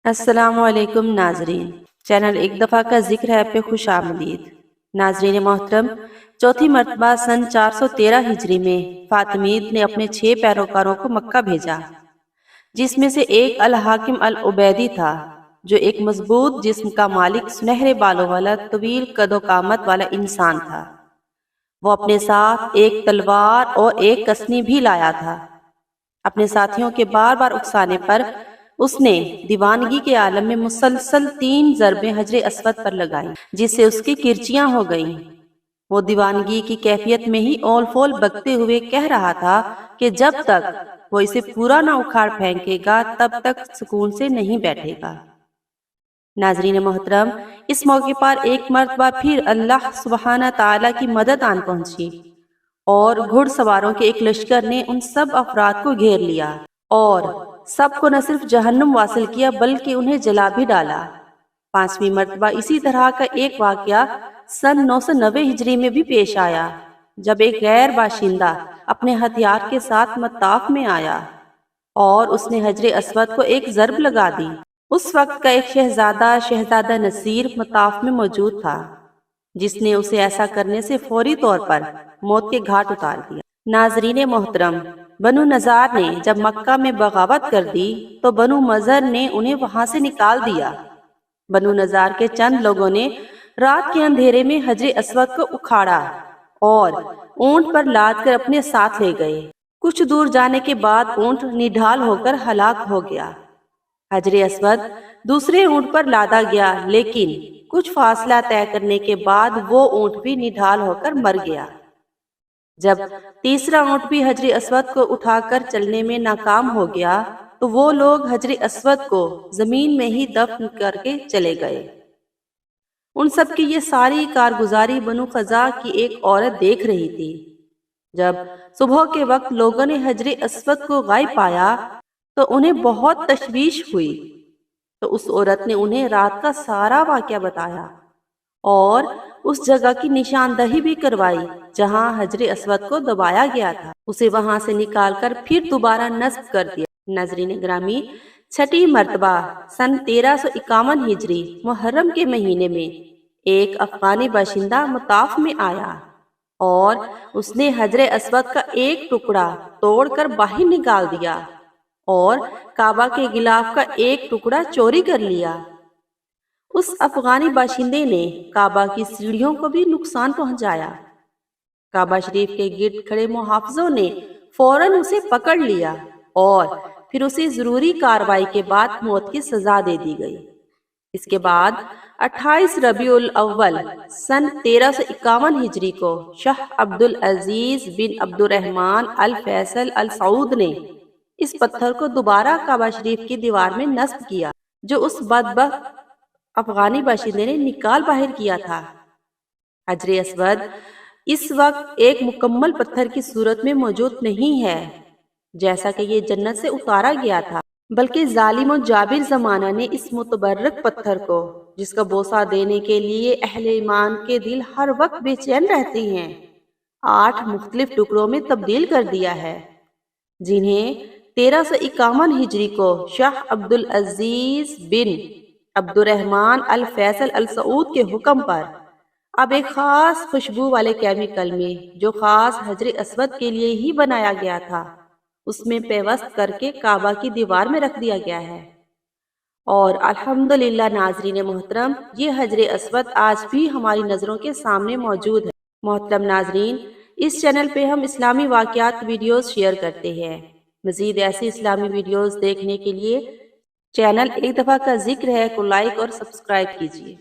السلام علیکم ناظرین، چینل ایک دفعہ کا ذکر ہے پہ خوش آمدید۔ ناظرین محترم، چوتھی مرتبہ سن 413 ہجری میں فاطمید نے اپنے 6 پیروکاروں کو مکہ بھیجا، جس میں سے ایک الحاکم العبیدی تھا، جو ایک مضبوط جسم کا مالک، سنہرے بالوں والا، طویل قد و قامت والا انسان تھا۔ وہ اپنے ساتھ ایک تلوار اور ایک کسنی بھی لایا تھا۔ اپنے ساتھیوں کے بار بار اکسانے پر اس نے دیوانگی کے عالم میں مسلسل 3 ضربیں حجر اسود پر لگائیں، جس سے اس کی کرچیاں ہو گئیں۔ وہ دیوانگی کی کیفیت میں ہی اول فول بکتے ہوئے کہہ رہا تھا کہ جب تک وہ اسے پورا نہ اکھاڑ پھینکے گا تب تک سکون سے نہیں بیٹھے گا۔ ناظرین محترم، اس موقع پر ایک مرتبہ پھر اللہ سبحانہ تعالیٰ کی مدد آن پہنچی اور گھڑ سواروں کے ایک لشکر نے ان سب افراد کو گھیر لیا اور سب کو نہ صرف جہنم واصل کیا بلکہ انہیں جلا بھی ڈالا۔ 5ویں مرتبہ اسی طرح کا ایک واقعہ سن 990 ہجری میں بھی پیش آیا، جب ایک غیر باشندہ اپنے ہتھیار کے ساتھ مطاف میں آیا اور اس نے حجر اسود کو ایک ضرب لگا دی۔ اس وقت کا ایک شہزادہ نصیر مطاف میں موجود تھا، جس نے اسے ایسا کرنے سے فوری طور پر موت کے گھاٹ اتار دیا۔ ناظرین محترم، بنو نضار نے جب مکہ میں بغاوت کر دی تو بنو مضر نے انہیں وہاں سے نکال دیا۔ بنو نضار کے چند لوگوں نے رات کے اندھیرے میں حجر اسود کو اکھاڑا اور اونٹ پر لاد کر اپنے ساتھ لے گئے۔ کچھ دور جانے کے بعد اونٹ نڈھال ہو کر ہلاک ہو گیا۔ حجر اسود دوسرے اونٹ پر لادا گیا، لیکن کچھ فاصلہ طے کرنے کے بعد وہ اونٹ بھی نڈھال ہو کر مر گیا۔ جب تیسرا اونٹ بھی حجر اسود کو اٹھا کر چلنے میں ناکام ہو گیا تو وہ لوگ حجر اسود کو زمین میں ہی دفن کر کے چلے گئے۔ ان سب کی یہ ساری کارگزاری بنو خزاع کی ایک عورت دیکھ رہی تھی۔ جب صبح کے وقت لوگوں نے حجر اسود کو غائب پایا تو انہیں بہت تشویش ہوئی، تو اس عورت نے انہیں رات کا سارا واقعہ بتایا اور اس جگہ کی نشاندہی بھی کروائی جہاں حجر اسود کو دبایا گیا تھا۔ اسے وہاں سے نکال کر پھر دوبارہ نصب کر دیا۔ ناظرین گرامی، 6ٹھی مرتبہ سن 1351 ہجری محرم کے مہینے میں ایک افغانی باشندہ مطاف میں آیا اور اس نے حجر اسود کا ایک ٹکڑا توڑ کر باہر نکال دیا اور کعبہ کے غلاف کا ایک ٹکڑا چوری کر لیا۔ اس افغانی باشندے نے کعبہ کی سیڑھیوں کو بھی نقصان پہنچایا۔ کعبہ شریف کے گرد کھڑے محافظوں نے فوراً اسے پکڑ لیا اور پھر اسے ضروری کارروائی کے بعد موت کی سزا دے دی گئی۔ اس کے بعد 28 ربیع الاول سن 1351 ہجری کو شاہ عبدالعزیز بن عبد الرحمن الفیصل السعود نے اس پتھر کو دوبارہ کعبہ شریف کی دیوار میں نصب کیا جو اس بدبخت افغانی باشندے نے نکال باہر کیا تھا۔ حجر اسود اس وقت ایک مکمل پتھر کی صورت میں موجود نہیں ہے جیسا کہ یہ جنت سے اتارا گیا تھا، بلکہ ظالم و جابر زمانہ نے اس متبرک پتھر کو، جس کا بوسہ دینے کے لیے اہل ایمان کے دل ہر وقت بے چین رہتے ہیں، 8 مختلف ٹکڑوں میں تبدیل کر دیا ہے، جنہیں 1351 ہجری کو شاہ عبدالعزیز بن عبد الرحمن الفیصل السعود کے حکم پر اب ایک خاص خوشبو والے کیمیکل میں، جو خاص حجر اسود کے لیے ہی بنایا گیا تھا، اس میں پیوست کر کے کعبہ کی دیوار میں رکھ دیا گیا ہے۔ اور الحمدللہ ناظرین محترم، یہ حجر اسود آج بھی ہماری نظروں کے سامنے موجود ہے۔ محترم ناظرین، اس چینل پہ ہم اسلامی واقعات ویڈیوز شیئر کرتے ہیں۔ مزید ایسی اسلامی ویڈیوز دیکھنے کے لیے چینل ایک دفعہ کا ذکر ہے کو لائک اور سبسکرائب کیجیے۔